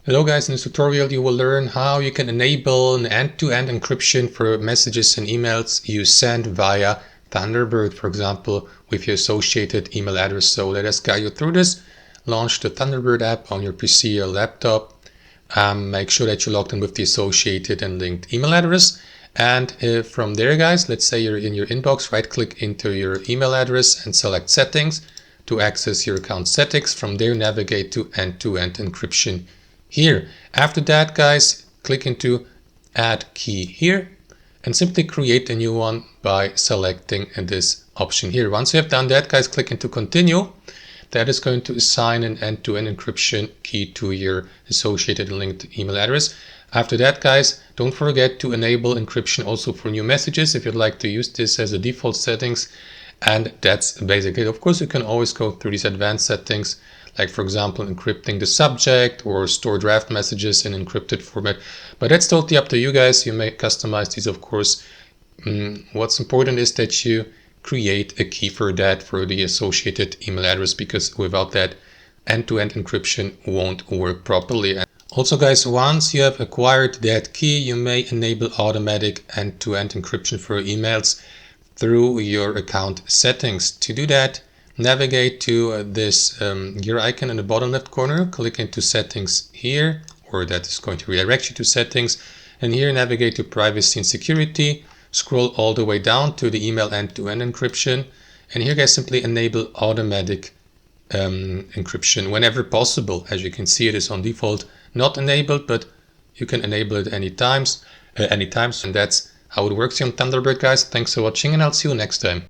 Hello guys, in this tutorial you will learn how you can enable an end-to-end encryption for messages and emails you send via Thunderbird, for example, with your associated email address. So let us guide you through this. Launch the Thunderbird app on your PC or laptop. Make sure that you're logged in with the associated and linked email address. And from there, guys, let's say you're in your inbox, right-click into your email address and select Settings to access your account settings. From there, navigate to end-to-end encryption here. After that, guys, click into Add Key here and simply create a new one by selecting this option here. Once you have done that, guys, click into Continue. That is going to assign an end-to-end encryption key to your associated linked email address. After that, guys, don't forget to enable encryption also for new messages if you'd like to use this as a default settings. And that's basically it. Of course, you can always go through these advanced settings, like for example, encrypting the subject or store draft messages in encrypted format. But that's totally up to you guys. You may customize these, of course. What's important is that you create a key for that for the associated email address, because without that, end-to-end encryption won't work properly. Also, guys, once you have acquired that key, you may enable automatic end-to-end encryption for emails through your account settings. To do that, navigate to this gear icon in the bottom left corner, click into Settings here, or that is going to redirect you to Settings, and here navigate to Privacy and Security. Scroll all the way down to the email end-to-end encryption, and here, guys, simply enable automatic encryption whenever possible. As you can see, it is on default not enabled, but you can enable it anytime, and that's how it works here on Thunderbird, guys. Thanks for watching, and I'll see you next time.